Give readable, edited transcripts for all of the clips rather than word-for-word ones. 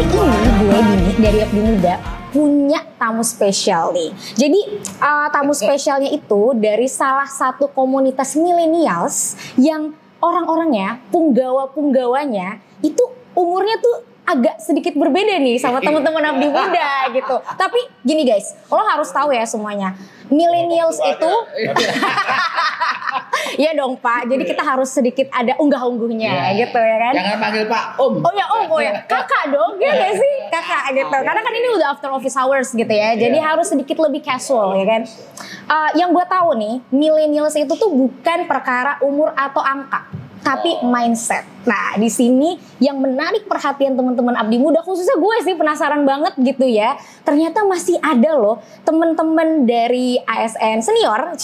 Hari ini gue Dini dari Abdi Muda punya tamu spesial nih. Jadi tamu spesialnya itu dari salah satu komunitas millennials yang orang-orangnya, punggawa-punggawanya itu umurnya tuh agak sedikit berbeda nih sama teman-teman Abdi Muda gitu. Tapi gini guys, lo harus tahu ya semuanya. Millennials itu ya dong Pak. Jadi kita harus sedikit ada unggah-ungguhnya gitu ya kan. Jangan panggil Pak Om. Oh ya, kakak dong ya gak sih? Kakak gitu. Karena kan ini udah after office hours gitu ya. Jadi harus sedikit lebih casual ya kan. Yang gue tahu nih, millennials itu tuh bukan perkara umur atau angka, tapi mindset. Nah, di sini yang menarik perhatian teman-teman Abdi Muda, khususnya gue sih penasaran banget gitu ya. Ternyata masih ada loh teman-teman dari ASN senior,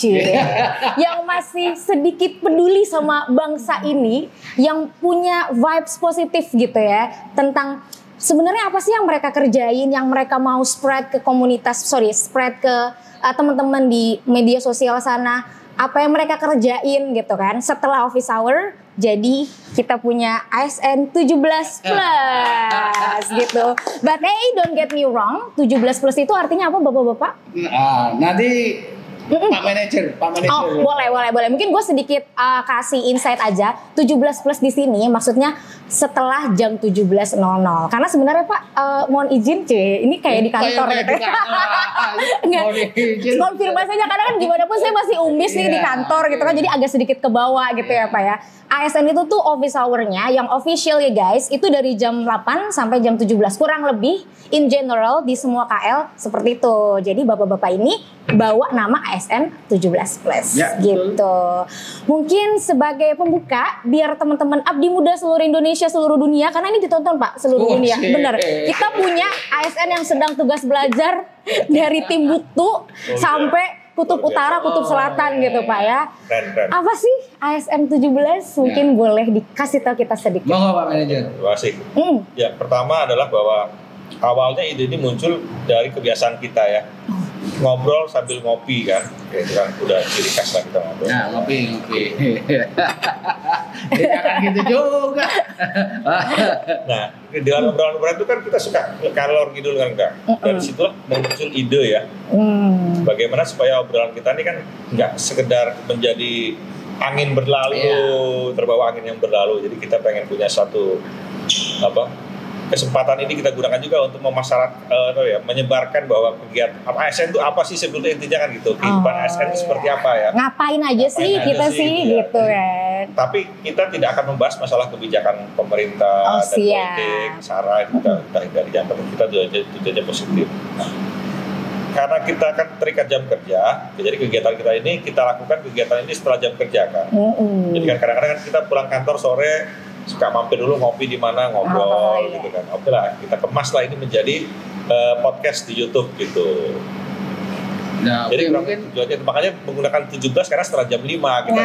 yang masih sedikit peduli sama bangsa ini, yang punya vibes positif gitu ya tentang sebenarnya apa sih yang mereka kerjain, yang mereka mau spread ke komunitas, spread ke teman-teman di media sosial sana. Apa yang mereka kerjain gitu kan setelah office hour. Jadi kita punya ASN 17 plus gitu. But hey, don't get me wrong, 17 plus itu artinya apa Bapak-bapak? Nanti Pak Manajer. Oh, boleh. Mungkin gue sedikit kasih insight aja. 17 plus di sini maksudnya setelah jam 17.00. Karena sebenarnya Pak, mohon izin ini kayak di kantor gitu. Enggak. Konfirmasi aja, karena kan gimana pun saya masih umis nih di kantor gitu kan. Jadi agak sedikit ke bawah gitu ya Pak ya. ASN itu tuh office hour-nya yang official ya guys, itu dari jam 8 sampai jam 17 kurang lebih in general di semua KL seperti itu. Jadi bapak-bapak ini bawa nama ASN 17 plus gitu. Mungkin sebagai pembuka biar teman-teman Abdi Muda seluruh Indonesia, seluruh dunia, karena ini ditonton Pak seluruh dunia. Bener. Kita punya ASN yang sedang tugas belajar dari Timbuktu sampai Kutub Utara, Kutub Selatan gitu Pak ya. Apa sih ASN 17? Mungkin boleh dikasih tahu kita sedikit. Monggo Pak Manajer. Terima kasih. Ya, pertama adalah bahwa awalnya ide ini muncul dari kebiasaan kita ya. Ngobrol sambil ngopi kan. Itu kan udah ciri khas lah kita ngobrol. Nah, ngopi. Jangan gitu juga. Nah, dalam obrolan-obrolan itu kan kita suka ngalor gitu kan enggak. Dari situlah muncul ide ya. Bagaimana supaya obrolan kita ini kan enggak sekedar menjadi angin berlalu, terbawa angin yang berlalu. Jadi kita pengen punya satu kesempatan ini kita gunakan juga untuk menyebarkan bahwa kegiatan ASN itu apa sih sebetulnya, intinya kan gitu. Kehidupan ASN itu seperti apa ya? Ngapain aja sih kita gitu kan. Tapi kita tidak akan membahas masalah kebijakan pemerintah dan politik, sara kita hindari, jangan kita tujuannya positif. Karena kita kan terikat jam kerja, jadi kegiatan kita ini kita lakukan kegiatan ini setelah jam kerja kan. Jadi kan kadang-kadang kan kita pulang kantor sore suka mampir dulu ngopi di mana, ngobrol gitu kan. Oke lah, kita kemas lah ini menjadi podcast di YouTube gitu. Nah, jadi mungkin makanya menggunakan 17 karena setelah jam 5 kita.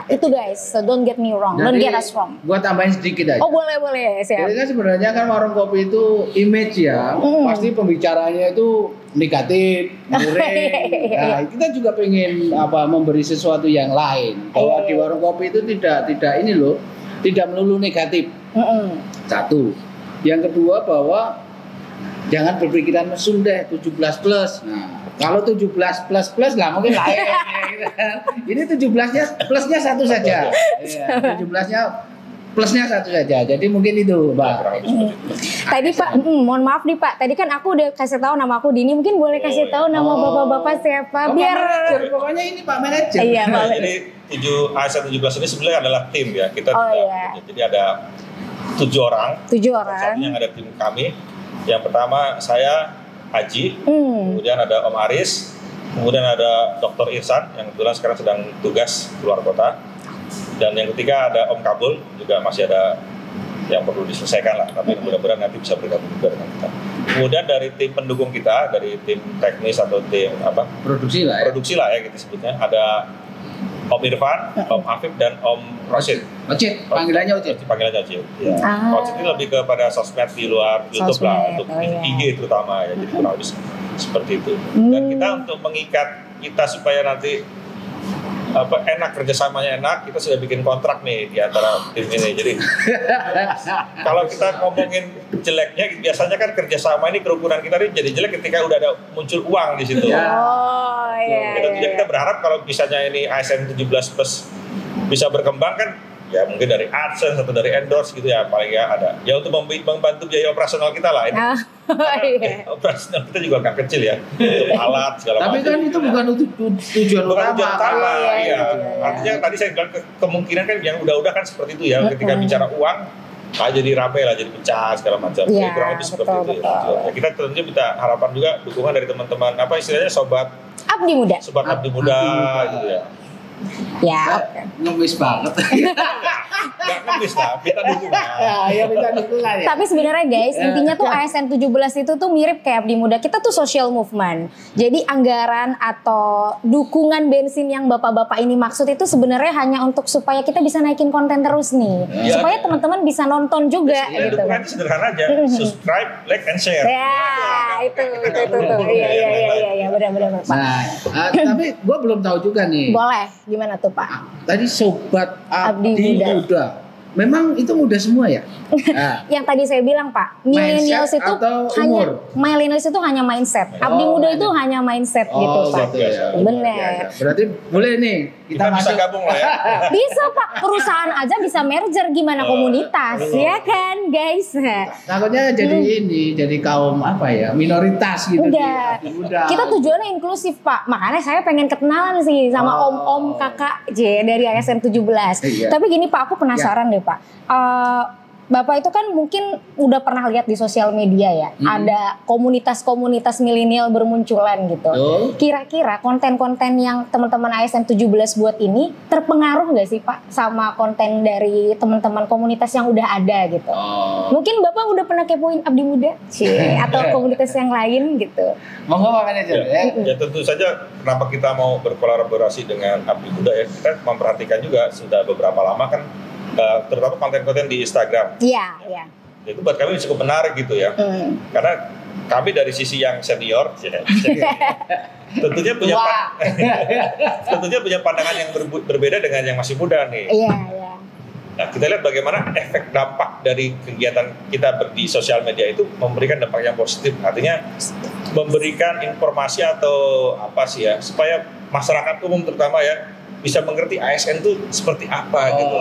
Itu guys, so don't get me wrong, don't get us wrong. Gua tambahin sedikit aja. Oh boleh siap. Jadi kan sebenarnya kan warung kopi itu image ya, pasti pembicaranya itu negatif, miring. Nah, kita juga pengen memberi sesuatu yang lain. Bahwa di warung kopi itu tidak ini loh, tidak melulu negatif. Satu. Yang kedua bahwa jangan berpikiran mesum deh 17 plus. Nah, kalau 17 plus lah mungkin lain ya, gitu kan. Ini 17-nya plusnya satu saja. 17-nya plusnya satu saja. Jadi mungkin itu, Pak. Tadi Pak, mohon maaf nih Pak. Tadi kan aku udah kasih tahu nama aku Dini. Mungkin boleh kasih tahu nama bapak-bapak siapa biar pokoknya ini Pak Manajer. Iya, Pak. Jadi ASN 17 ini sebenarnya adalah tim ya. Kita jadi ada 7 orang. 7 orang. Satunya ada tim kami. Yang pertama saya Haji, kemudian ada Om Aris, kemudian ada Dr. Irsan yang kebetulan sekarang sedang tugas keluar kota, dan yang ketiga ada Om Kabul, juga masih ada yang perlu diselesaikan lah, tapi mudah-mudahan nanti bisa bergabung juga dengan kita. Kemudian dari tim pendukung kita, dari tim teknis atau tim produksi lah ya gitu sebutnya, ada Om Irfan, Om Afif, dan Om Rosid. Panggilannya Ocit. Ya. Ocit ini lebih kepada sosmed di luar YouTube lah, untuk IG terutama ya, jadi kurang lebih seperti itu. Dan kita untuk mengikat kita supaya nanti enak, kerjasamanya enak, kita sudah bikin kontrak nih di antara tim ini. Jadi kalau kita ngomongin jeleknya, biasanya kan kerjasama ini kerukunan kita ini jadi jelek ketika udah ada muncul uang di situ. Oh iya. Jadi kita berharap kalau misalnya ini ASN 17 plus bisa berkembang kan, ya mungkin dari AdSense atau dari endorse gitu ya, paling ya ada. Ya untuk membantu biaya operasional kita lah ini. Iya. Operasional kita juga nggak kecil ya, untuk alat segala macam. Tapi kan itu bukan tujuan utama. Iya. Artinya tadi saya bilang kemungkinan kan yang udah kan seperti itu ya. Ketika bicara uang, jadi rame lah, jadi pecah segala macam. Jadi kurang lebih seperti itu. Ya, kita tentunya minta harapan juga dukungan dari teman-teman apa istilahnya sobat Abdi Muda. Sobat Abdi Muda gitu ya. Ya, ngemis banget. Gak ngemis lah, minta dukungan. Ya minta dukungan ya. Tapi sebenarnya guys, intinya tuh ASN 17 itu tuh mirip kayak Abdi Muda. Kita tuh social movement. Jadi anggaran atau dukungan bensin yang bapak-bapak ini maksud itu sebenarnya hanya untuk supaya kita bisa naikin konten terus nih. Ya, supaya teman-teman bisa nonton juga ya, gitu. Dukungan itu sederhana aja, subscribe, like, and share. Ya, itu. Iya, benar-benar. Nah, tapi gue belum tahu juga nih. Boleh, gimana tuh Pak? Tadi sobat Abdi Muda. Memang itu muda semua ya? Nah. Yang tadi saya bilang Pak, millennials itu hanya mindset. Abdi Muda itu hanya mindset gitu Pak. Gitu ya. Benar. Berarti boleh nih kita bisa gabung lah ya. Bisa Pak, perusahaan aja bisa merger, gimana komunitas ya kan guys. Takutnya jadi kaum apa ya, minoritas gitu. Udah. Kita tujuannya inklusif Pak. Makanya saya pengen kenalan sih sama om-om kakak dari ASN 17. Iya. Tapi gini Pak, aku penasaran deh Pak. Bapak itu kan mungkin udah pernah lihat di sosial media ya, ada komunitas-komunitas milenial bermunculan gitu. Kira-kira konten-konten yang teman-teman ASN 17 buat ini terpengaruh nggak sih Pak sama konten dari teman-teman komunitas yang udah ada gitu? Mungkin Bapak udah pernah kepoin Abdi Muda atau komunitas yang lain gitu? Monggo Pak Manajer ya. Ya tentu saja kenapa kita mau berkolaborasi dengan Abdi Muda ya, kita memperhatikan juga sudah beberapa lama kan, terutama konten-konten di Instagram. Iya. Itu buat kami cukup menarik gitu ya. Karena kami dari sisi yang senior, tentunya punya pandangan yang berbeda dengan yang masih muda nih. Iya. Nah, kita lihat bagaimana efek dampak dari kegiatan kita di sosial media itu memberikan dampak yang positif. Artinya memberikan informasi atau apa sih ya, supaya masyarakat umum terutama ya bisa mengerti ASN itu seperti apa gitu.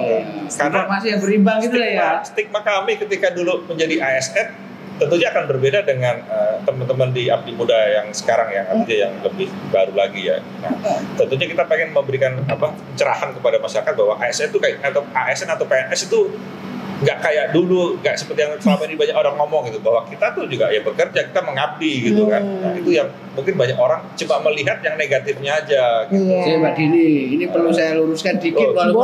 Karena informasi yang berimbang gitu ya. Stigma kami ketika dulu menjadi ASN tentunya akan berbeda dengan teman-teman di Abdi Muda yang sekarang ya, artinya yang lebih baru lagi ya. Nah, tentunya kita pengen memberikan pencerahan kepada masyarakat bahwa ASN itu kayak atau ASN atau PNS itu nggak kayak dulu, nggak seperti yang selama ini banyak orang ngomong gitu, bahwa kita tuh juga ya bekerja, kita mengabdi gitu kan. Nah, itu yang mungkin banyak orang cuma melihat yang negatifnya aja gitu. Jadi Mbak Dini, ini perlu saya luruskan dikit walaupun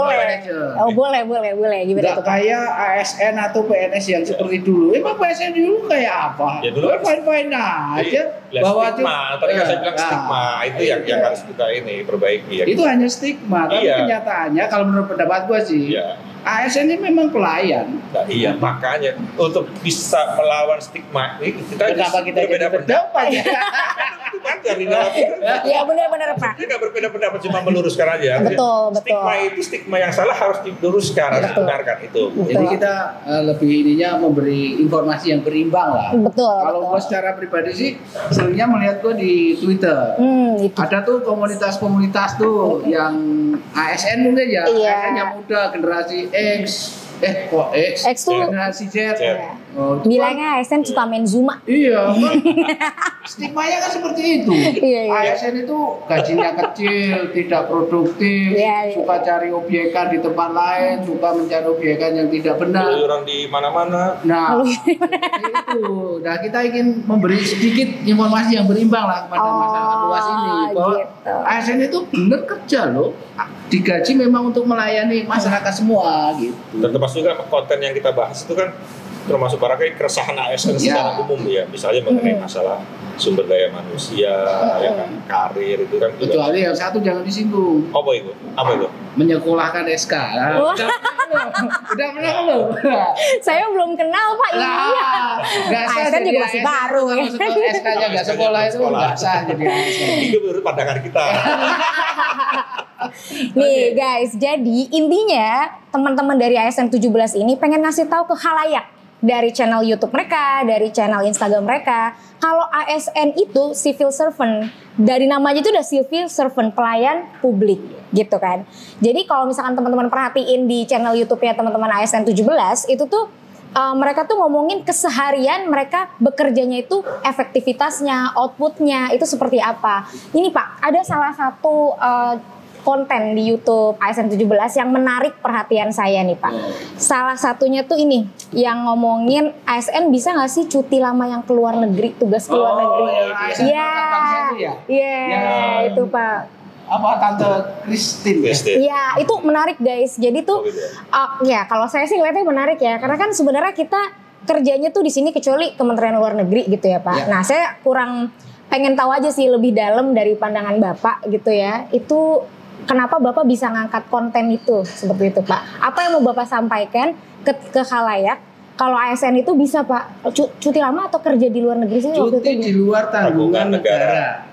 boleh. Boleh. Gimana nggak tuh Pak? kayak ASN atau PNS yang seperti dulu. Emang PSN dulu kayak apa? Ya dulu fine aja. Bahwa stigma, tadi kan saya bilang stigma itu yang harus kita ini perbaiki ya. Itu hanya stigma, tapi kenyataannya kalau menurut pendapat gua sih, ASN ini memang pelayan. Nah, iya, makanya untuk bisa melawan stigma ini kita berbeda pendapat ya. Iya benar Pak. Kita nggak berbeda pendapat, cuma meluruskan aja. Betul. Stigma itu stigma yang salah harus diluruskan, harus dibenarkan itu. Jadi kita lebih ininya memberi informasi yang berimbang lah. Betul. Kalau gue secara pribadi sih seringnya melihat gue di Twitter. Ada tuh komunitas-komunitas tuh yang ASN mungkin ya, ASN yang muda, generasi X tuh generasi Z. Bilangnya ASN suka main Zuma. Iya, kan stigmanya kan seperti itu. Iya. ASN itu gajinya kecil, tidak produktif, suka cari obyekan di tempat lain, suka mencari obyekan yang tidak benar. Keluyuran di mana-mana. Nah, itu. Nah, kita ingin memberi sedikit informasi yang berimbang lah kepada masyarakat luas ini bahwa ASN itu benar kerja loh. Digaji memang untuk melayani masyarakat semua gitu. Dan termasuk juga konten yang kita bahas itu kan termasuk barangkali keresahan ASN secara umum ya, misalnya mengenai masalah sumber daya manusia, ya kan, karir itu kan. Kecuali yang satu jangan disinggung. Apa itu? Menyekolahkan SK. Udah pernah belum? Saya belum kenal Pak. ASN juga masih baru ya. Kalau SK-nya nggak sekolah itu nggak sah jadi ASN. Itu menurut pandangan kita. Nih guys, jadi intinya teman-teman dari ASN 17 ini pengen ngasih tahu ke khalayak dari channel YouTube mereka, dari channel Instagram mereka, kalau ASN itu civil servant. Dari namanya itu udah civil servant, pelayan publik gitu kan. Jadi kalau misalkan teman-teman perhatiin di channel YouTube-nya teman-teman ASN 17, itu tuh mereka tuh ngomongin keseharian mereka bekerjanya itu efektivitasnya, outputnya itu seperti apa. Ini Pak, ada salah satu konten di YouTube ASN 17 yang menarik perhatian saya nih Pak. Salah satunya tuh ini yang ngomongin ASN bisa nggak sih cuti lama yang keluar negeri, tugas keluar negeri. Iya, itu Pak. Apa Tante Christine? Iya, itu menarik guys. Jadi tuh ya kalau saya sih ngeliatnya menarik ya, karena kan sebenarnya kita kerjanya tuh di sini kecuali Kementerian Luar Negeri gitu ya Pak. Nah, saya kurang pengen tahu aja sih lebih dalam dari pandangan Bapak gitu ya. Itu kenapa Bapak bisa ngangkat konten itu seperti itu Pak? Apa yang mau Bapak sampaikan ke khalayak? Kalau ASN itu bisa Pak cuti lama atau kerja di luar negeri sih waktu itu? Cuti di luar tanggungan negara.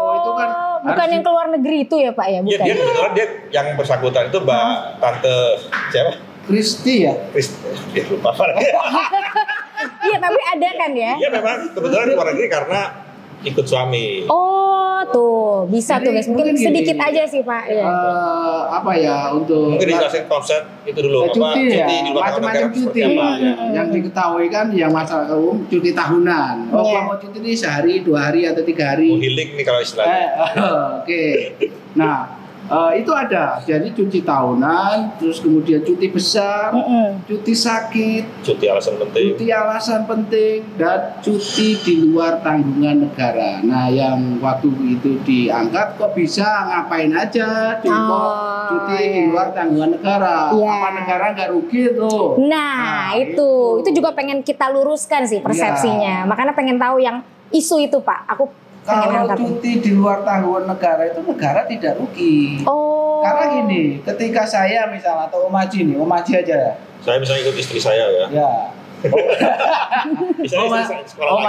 Itu kan bukan yang ke luar negeri itu ya Pak ya? Bukan. Dia kebetulan dia yang bersangkutan itu Mbak Tante siapa? Kristi ya? Kristi, lupa apa lagi. Iya tapi ada kan ya? Iya memang kebetulan di luar negeri karena ikut suami. Oh tuh bisa. Jadi, tuh guys mungkin sedikit aja sih Pak ya. Apa ya untuk mungkin dijelasin konsep itu dulu cuti ya, di luar macam-macam cuti yang diketahui kan yang masalah cuti tahunan. Kalau mau cuti ini sehari, 2 hari atau 3 hari. Healing nih kalau istilahnya. Oke. Nah itu ada, jadi cuti tahunan, terus kemudian cuti besar, cuti sakit, cuti alasan penting, dan cuti di luar tanggungan negara. Nah, yang waktu itu diangkat kok bisa ngapain aja, cuti di luar tanggungan negara. Apa negara nggak rugi tuh? Nah, itu juga pengen kita luruskan sih persepsinya. Makanya pengen tahu yang isu itu Pak. Kalau cuti di luar tanggungan negara itu negara tidak rugi. Karena gini, ketika saya misalnya atau Om Haji aja. Saya misalnya ikut istri saya ya. Ya. Om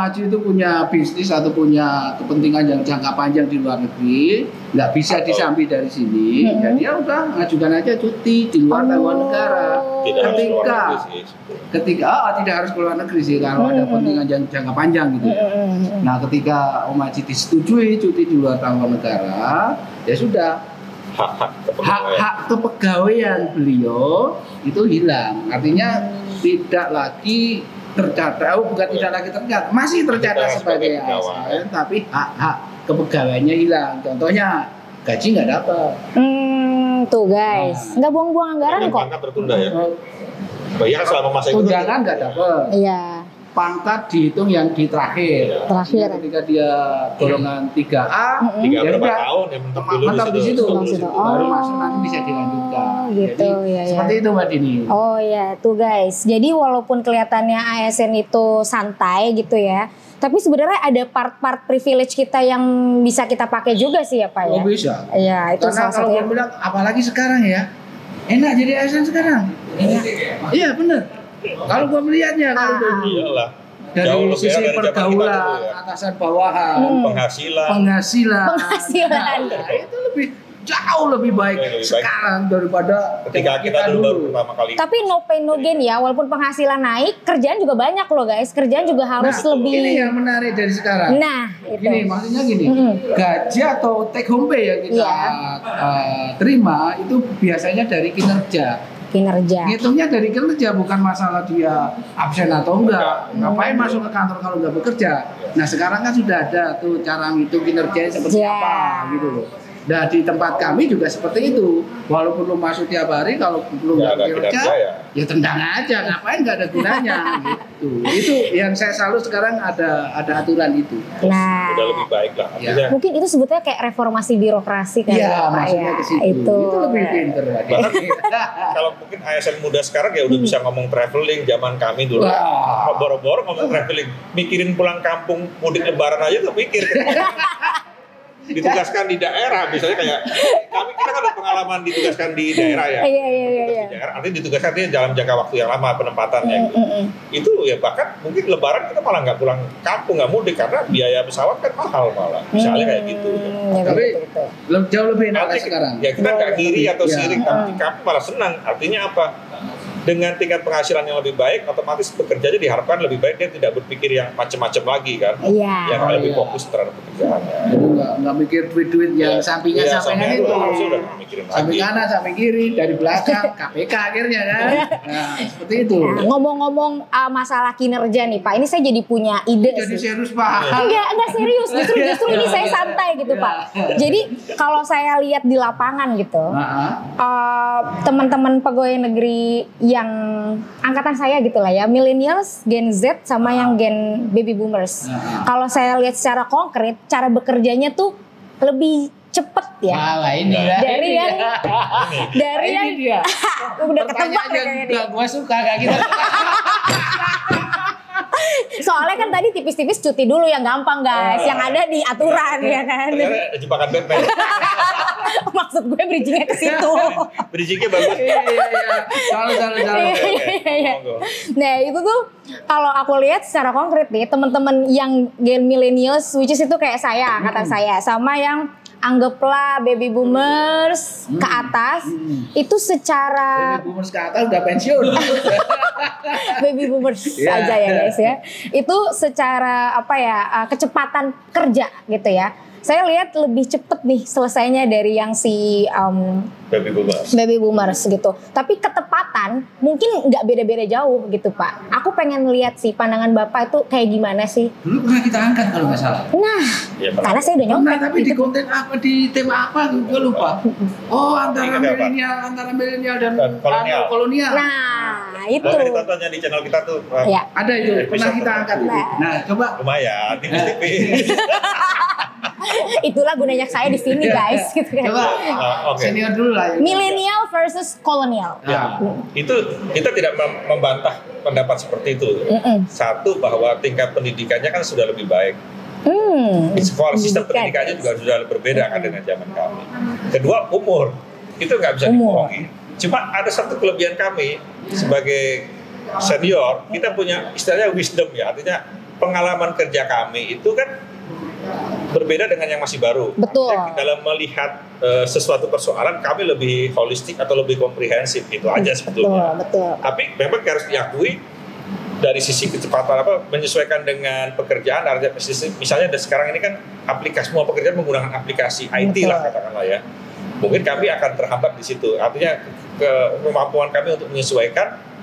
Haji itu punya bisnis atau punya kepentingan yang jangka panjang di luar negeri, nggak bisa disambi dari sini. Jadi ya udah ngajukan aja cuti di luar tanggungan negara. Ketika tidak harus keluar negeri sih kalau ada kepentingan jangka panjang gitu. Nah, ketika Om Haji disetujui cuti di luar tanggungan negara, ya sudah hak kepegawaian beliau itu hilang. Artinya tidak lagi tercatat, masih tercatat sebagai ASN, tapi hak kepegawaiannya hilang. Contohnya gaji nggak dapat. Tuh guys, nggak buang-buang anggaran kok. Pangkat tertunda ya. Bayar selama masa itu. Tunjangan nggak dapat. Iya. Pangkat dihitung yang di terakhir. Ketika dia golongan 3A, 3 berapa tahun ya mentok di situ. Baru masuk nanti bisa dilanjutkan. Gitu. Jadi, seperti itu Mbak Dini. Oh ya, tuh guys. Jadi walaupun kelihatannya ASN itu santai gitu ya, tapi sebenarnya ada part-part privilege kita yang bisa kita pakai juga sih ya Pak ya. Oh bisa. Iya, itu karena salah satu. Kalau bilang apalagi sekarang ya, enak jadi ASN sekarang. Iya benar. Kalau gua melihatnya dari sisi pergaulan, atasan bawahan, penghasilan. Nah, itu jauh lebih baik sekarang daripada ketika kita dulu pertama kali. Tapi no pain no gain ya, walaupun penghasilan naik, kerjaan juga banyak loh guys. Kerjaan juga harus lebih. Ini yang menarik dari sekarang. Nah, itu. Maksudnya gini, gaji atau take home pay yang kita terima itu biasanya dari kinerja. Ngitungnya dari kinerja, bukan masalah dia absen atau enggak. Ngapain masuk ke kantor kalau enggak bekerja? Nah sekarang kan sudah ada tuh cara ngitung kinerjanya seperti apa gitu loh. Nah di tempat kami juga seperti itu. Walaupun lu masuk tiap hari, kalau belum nggak kerja, ya tendang aja. Ngapain nggak ada gunanya gitu. Itu yang saya selalu sekarang ada aturan itu. Nah, udah lebih baik lah. Ya. Mungkin itu sebetulnya kayak reformasi birokrasi kan ya, maksudnya ke situ. Itu lebih pinter. Kalau mungkin ASN muda sekarang ya udah bisa ngomong traveling. Zaman kami dulu boro-boro ngomong traveling, mikirin pulang kampung mudik lebaran aja tuh mikir. ditugaskan di daerah, misalnya kayak kita kan ada pengalaman ditugaskan di daerah ya. Iya. Di daerah, artinya ditugaskan dalam jangka waktu yang lama penempatannya. Itu ya bahkan mungkin Lebaran kita malah nggak pulang kampung, nggak mudik karena biaya pesawat kan mahal malah. Misalnya kayak gitu. Tapi jauh lebih enak sekarang. Ya kita nggak kiri atau sirik, tapi kami malah senang. Artinya apa? Dengan tingkat penghasilan yang lebih baik, otomatis bekerjanya diharapkan lebih baik, dia tidak berpikir yang macam-macam lagi kan, yang lebih fokus terhadap pekerjaannya. Jadi nggak mikir duit-duit yang sampingan itu, sampai kanan, sampai kiri, dari belakang, KPK akhirnya kan. Nah, seperti itu. Nah, ngomong-ngomong masalah kinerja nih Pak, ini saya jadi punya ide. Jadi serius Pak? Enggak serius, justru ini saya santai gitu Pak. Jadi kalau saya lihat di lapangan gitu, teman-teman pegawai negeri yang angkatan saya gitu lah ya, millennials, Gen Z sama yang Gen baby boomers. Kalau saya lihat secara konkret, cara bekerjanya tuh lebih cepet ya. Malah ini dari yang dia. Udah ketebak kayaknya. Gua suka kayak gitu. Soalnya kan tadi tipis-tipis cuti dulu yang gampang guys, yang ada di aturan ya kan. Jebakan Batman. Maksud gue bridgingnya ke situ. Bridgingnya bagus. Iya. Salah. Nah itu tuh kalau aku lihat secara konkret nih teman-teman yang gen millennials, which is itu kayak saya, angkatan saya, sama yang anggaplah baby boomers ke atas, itu secara baby boomers ke atas udah pensiun. Baby boomers aja ya guys ya. Itu secara kecepatan kerja gitu ya. Saya lihat lebih cepet nih selesainya dari yang si baby boomers gitu. Tapi ketepatan mungkin nggak beda-beda jauh gitu Pak. Aku pengen lihat sih pandangan Bapak itu kayak gimana sih. Dulu pernah kita angkat kalau nggak salah. Nah, ya, karena saya udah nyontek. Tapi di konten apa, di tema apa tuh gue lupa. Oh antara milenial dan kolonial. Nah itu. Ditontonnya di channel kita tuh. Ya. Ada itu pernah kita angkat. Nah coba. Lumayan tipis-tipis. Itulah gunanya saya di sini guys gitu kan. Coba senior dulu lah. Milenial versus kolonial. Ya, itu kita tidak membantah pendapat seperti itu. Satu, bahwa tingkat pendidikannya kan sudah lebih baik. Di sekolah sistem pendidikannya juga sudah berbeda kan dengan zaman kami. Kedua, umur itu nggak bisa dibohongi. Cuma ada satu kelebihan kami sebagai senior, kita punya istilahnya wisdom ya, artinya pengalaman kerja kami itu kan berbeda dengan yang masih baru. Betul. Dalam melihat sesuatu persoalan kami lebih holistik atau lebih komprehensif, itu aja sebetulnya. Betul. Tapi memang harus diakui dari sisi kecepatan menyesuaikan dengan pekerjaan. Misalnya sekarang ini kan semua pekerjaan menggunakan aplikasi IT lah katakanlah ya. Mungkin kami akan terhambat di situ. Artinya kemampuan kami untuk menyesuaikan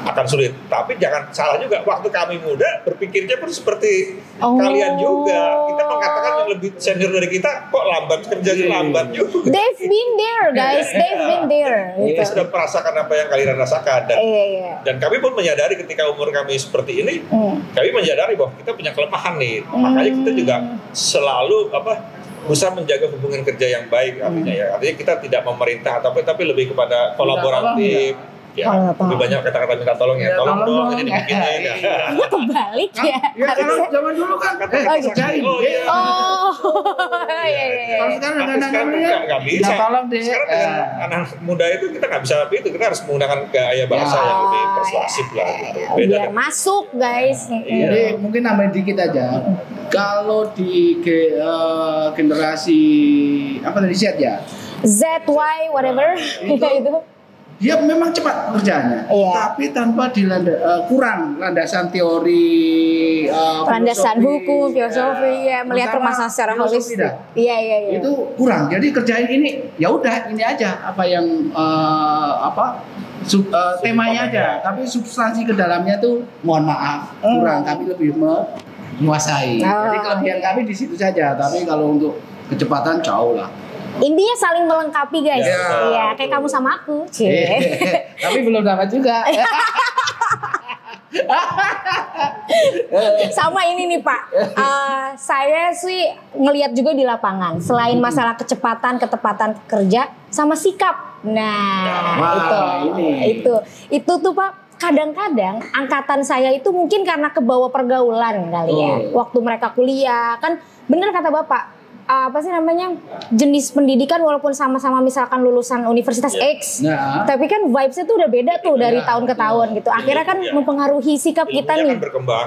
akan sulit. Tapi jangan salah juga, waktu kami muda berpikirnya pun seperti kalian juga. Kita mengatakan yang lebih senior dari kita kok lambat kerjanya, lambat juga. They've been there guys, they've been there. Kita sudah merasakan apa yang kalian rasakan dan kami pun menyadari ketika umur kami seperti ini, kami menyadari bahwa kita punya kelemahan nih. Makanya kita juga selalu berusaha menjaga hubungan kerja yang baik, artinya kita tidak memerintah tapi lebih kepada kolaboratif. Ya, lebih banyak kata-kata minta tolong ya, tolong dong ini dibikinin. Kebalik ya. Ya zaman dulu kan kerjain. Kalau sekarang anak-anak nggak bisa. Tolong deh. Sekarang dengan anak muda itu kita nggak bisa itu, kita harus menggunakan gaya bahasa yang lebih persuasif lah gitu. Beda biar masuk guys. Jadi mungkin nambahin dikit aja. Kalau di generasi apa tadi Z, Y, whatever itu. Dia memang cepat kerjanya, tapi tanpa kurang landasan teori, landasan hukum, filosofi, melihat permasalahan secara holistik. Iya. Itu kurang. Jadi kerjain ini, ya udah ini aja apa yang temanya aja, tapi substansi ke dalamnya tuh mohon maaf kurang. Kami lebih menguasai. Jadi kelebihan kami di situ saja. Tapi kalau untuk kecepatan jauh lah. Intinya saling melengkapi guys. Iya, kayak kamu sama aku. Tapi belum dapat juga. Sama ini nih Pak. Saya sih ngelihat juga di lapangan. Selain masalah kecepatan, ketepatan kerja, sama sikap. Nah, itu tuh Pak. Kadang-kadang angkatan saya itu mungkin karena kebawa pergaulan kali ya. Waktu mereka kuliah kan, bener kata Bapak. apa sih namanya, jenis pendidikan walaupun sama-sama misalkan lulusan universitas X, tapi kan vibes-nya tuh udah beda tuh dari tahun ke tahun gitu. Akhirnya kan mempengaruhi sikap kita nih.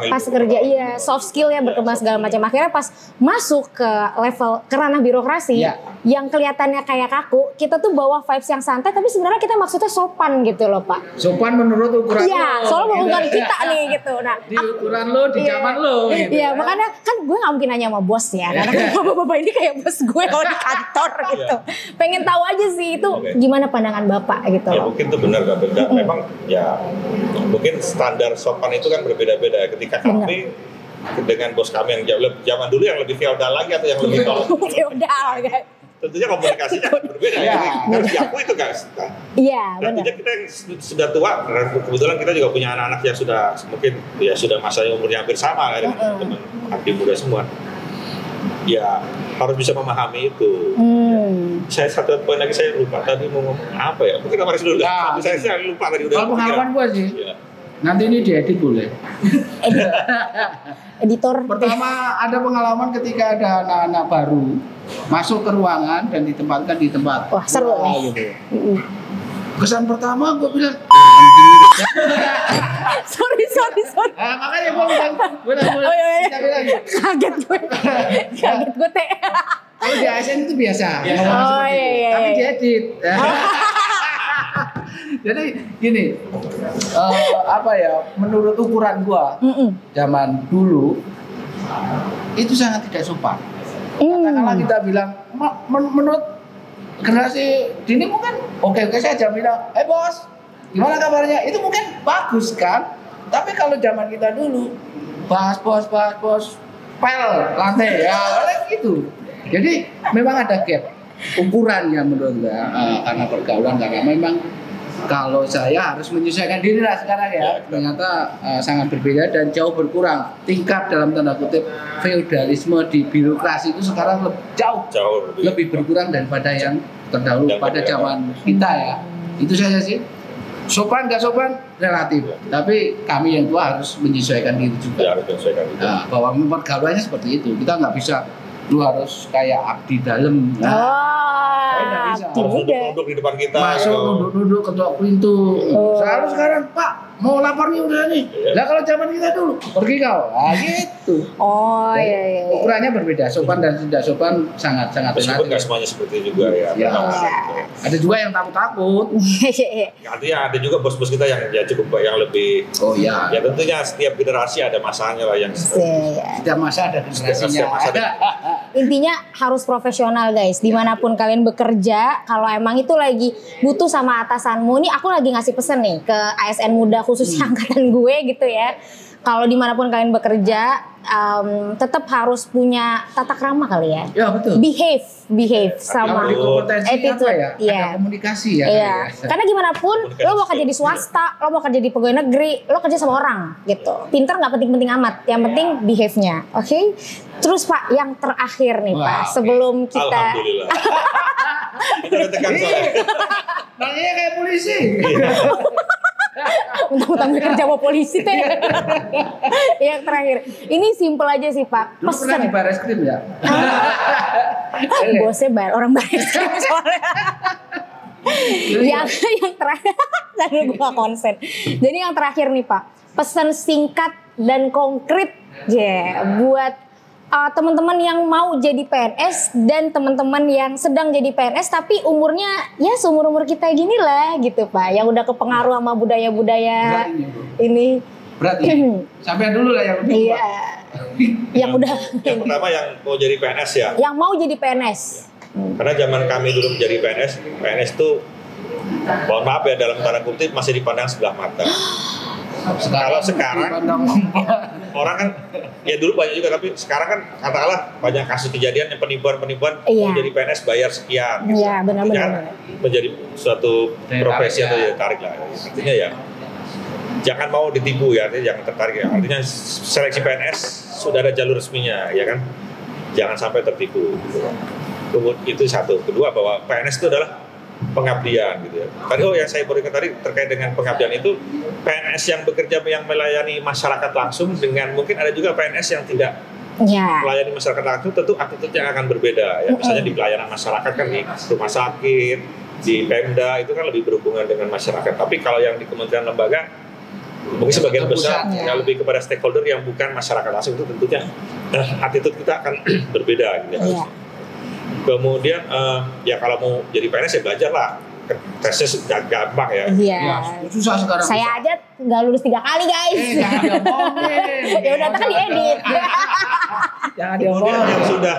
Pas kerja soft skill ya berkembang segala macam. Akhirnya pas masuk ke level ke ranah birokrasi yang kelihatannya kayak kaku, kita tuh bawa vibes yang santai tapi sebenarnya kita maksudnya sopan gitu loh Pak. Sopan menurut ukuran lo. Iya, soalnya mengukur kita nih gitu. Nah, di ukuran lo, di zaman lo gitu. Iya, makanya kan gue gak mungkin nanya sama bos ya. Karena bapak-bapak ini kayak bos gue kalau di kantor gitu. Pengen tahu aja sih itu gimana pandangan Bapak gitu. Ya mungkin itu benar gak beda. Memang ya mungkin standar sopan itu kan berbeda-beda. Ketika kami dengan bos kami yang zaman dulu yang lebih feodal lagi atau yang lebih feodal kan. Tentunya komunikasinya berbeda ya. Harus diakui itu guys. Iya, benar. Tentunya kita yang sudah tua, kebetulan kita juga punya anak-anak yang sudah mungkin ya sudah masanya umurnya hampir sama dengan teman aktif muda semua. Ya harus bisa memahami itu. Saya satu poin lagi saya lupa tadi mau ngomong apa ya? Mungkin kemarin dulu. Saya lupa tadi udah. Kalau pengalaman gue sih. Nanti ini diedit boleh. Editor. Pertama ada pengalaman ketika ada anak-anak baru masuk ke ruangan dan ditempatkan di tempat. Wah seru nih. Gitu. Kesan pertama gue bilang sorry. Makanya gue bilang kaget gue teh. Kalau di ASN itu biasa. Tapi diedit. Jadi gini, menurut ukuran gua zaman dulu itu sangat tidak sopan. Katakanlah kita bilang menurut generasi dini mungkin oke saja bilang, bos, gimana kabarnya? Itu mungkin bagus kan? Tapi kalau zaman kita dulu, bos, pel lantai ya, gitu. Jadi memang ada gap ukurannya menurut gua karena pergaulan, karena memang kalau saya harus menyesuaikan diri lah sekarang ya, ternyata sangat berbeda dan jauh berkurang tingkat dalam tanda kutip feodalisme di birokrasi itu sekarang jauh lebih berkurang daripada yang terdahulu pada zaman kita ya. Itu saja sih. Sopan nggak sopan relatif, tapi kami yang tua harus menyesuaikan diri juga. Harus menyesuaikan diri. Nah, bahwa pergaulannya seperti itu, kita nggak bisa lu harus kayak abdi dalam. Nggak bisa. Duduk di depan kita. Masuk duduk ketok pintu. Selalu sekarang Pak mau lapor nih udah nih. Lah kalau zaman kita dulu pergi kau. Gitu. Iya. Ukurannya berbeda, sopan dan tidak sopan sangat meskipun nggak semuanya seperti itu juga ya. Ada juga yang takut. Artinya ada juga bos-bos kita yang ya cukup yang lebih. Ya tentunya setiap generasi ada masanya lah yang. Setiap masa ada generasinya. Intinya harus profesional guys, dimanapun kalian bekerja. Kalau emang itu lagi butuh sama atasanmu, nih aku lagi ngasih pesan nih ke ASN muda khususnya angkatan gue gitu ya. Kalau dimanapun kalian bekerja, tetap harus punya tata krama kali ya. Ya betul. Behave sama attitude. Ada komunikasi ya. Iya. Karena gimana pun, lo mau kerja di swasta, lo mau kerja di pegawai negeri, lo kerja sama orang gitu. Pinter nggak penting-penting amat. Yang penting behave-nya, oke? Terus Pak, yang terakhir nih Pak, sebelum kita. Alhamdulillah. Kita tekan soalnya. Nanya kayak polisi. Mentang-mentang kerja sama polisi teh. Yang terakhir, ini simple aja sih Pak. Dulu pernah di baris krim ya? Bosnya orang baris krim soalnya. yang terakhir, tadi gue gak konsen. Jadi yang terakhir nih Pak, pesan singkat dan konkret buat teman-teman yang mau jadi PNS dan teman-teman yang sedang jadi PNS tapi umurnya ya seumur-umur kita gini lah gitu Pak, yang udah kepengaruh sama budaya-budaya ini. Berat ya? Sampai dulu lah yang lebih. Iya. Yang udah. Yang pertama yang mau jadi PNS ya. Yang mau jadi PNS. Karena zaman kami dulu menjadi PNS tuh mohon maaf ya dalam tanda kutip masih dipandang sebelah mata. Kalau sekarang orang kan ya dulu banyak juga, tapi sekarang kan katakanlah banyak kasus kejadian yang penipuan mau jadi PNS bayar sekian. Iya benar-benar. Menjadi suatu profesi atau ya tarik lah. Artinya ya jangan mau ditipu ya, artinya jangan tertarik ya. Artinya seleksi PNS sudah ada jalur resminya ya kan. Jangan sampai tertipu. Kemudian itu satu. Kedua bahwa PNS itu adalah pengabdian gitu ya. Tadi yang saya berikan tadi terkait dengan pengabdian itu PNS yang bekerja yang melayani masyarakat langsung dengan mungkin ada juga PNS yang tidak melayani masyarakat langsung, tentu attitude yang akan berbeda ya. Misalnya di pelayanan masyarakat kan di rumah sakit, di Pemda itu kan lebih berhubungan dengan masyarakat. Tapi kalau yang di kementerian lembaga mungkin sebagian besar ya lebih kepada stakeholder yang bukan masyarakat langsung, itu tentunya attitude kita akan berbeda gitu ya. Kemudian ya kalau mau jadi PNS ya belajar lah. Tesnya sudah gampang ya. Susah sekarang. Saya aja nggak lulus 3 kali guys. Jangan diomongin. Ya udah kan diedit. Jangan Kemudian diomongin. yang sudah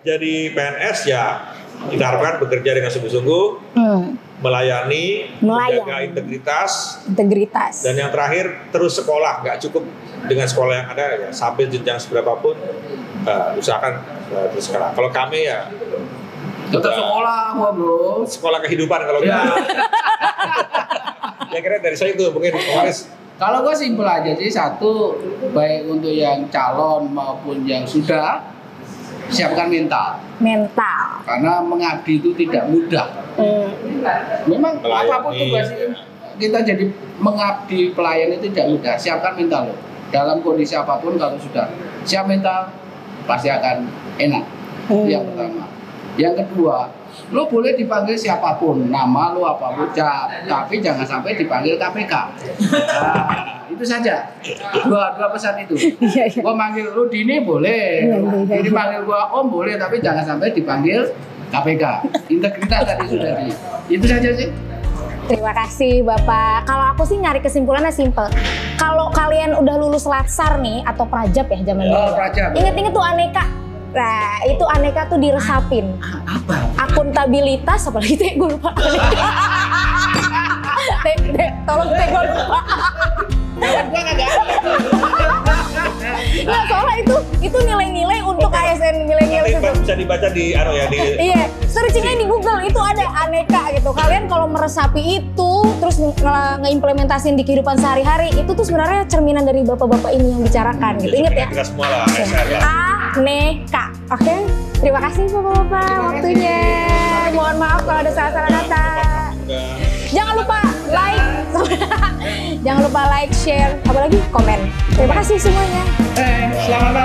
jadi PNS ya kita harapkan bekerja dengan sungguh-sungguh, melayani, menjaga integritas. Dan yang terakhir terus sekolah, nggak cukup dengan sekolah yang ada ya, sampai jenjang seberapapun usahakan terus sekolah. Kalau kami ya tetap sekolah, bro. Sekolah kehidupan kalau gitu. Ya kira dari saya itu mungkin Waris. Kalau gue simpel aja sih, satu, baik untuk yang calon maupun yang sudah, siapkan mental. Karena mengabdi itu tidak mudah. Memang apapun tugas kita jadi mengabdi pelayan itu tidak mudah. Siapkan mental lo. Dalam kondisi apapun kalau sudah siap mental, pasti akan enak. Itu yang pertama. Yang kedua, lo boleh dipanggil siapapun, nama lo apapun, tapi jangan sampai dipanggil KPK. Nah, itu saja. Dua pesan itu. Gua manggil lo Dini boleh, Dini panggil gua Om boleh, tapi jangan sampai dipanggil KPK. Integritas tadi sudah di. Itu saja sih. Terima kasih Bapak. Kalau aku sih nyari kesimpulannya simple. Kalau kalian udah lulus Latsar nih atau Prajab ya zaman dulu. Ingat-ingat tuh aneka. Nah, itu aneka tuh diresapin. Apa? Akuntabilitas, apalagi teh gue lupa. Tolong teh gue lupa. Nah, soalnya itu nilai-nilai untuk ASN milenial itu. Bisa dibaca di Iya, searchingnya di Google itu ada aneka gitu. Kalian kalau meresapi itu terus ngeimplementasin di kehidupan sehari-hari, itu tuh sebenarnya cerminan dari bapak-bapak ini yang bicarakan gitu. Ingat ya. Kita semua lah ASN lah. Aneka. Oke. Terima kasih bapak-bapak waktunya. Mohon maaf kalau ada salah-salah kata. Jangan lupa like. Jangan lupa like, share, apalagi komen. Terima kasih semuanya. Selamat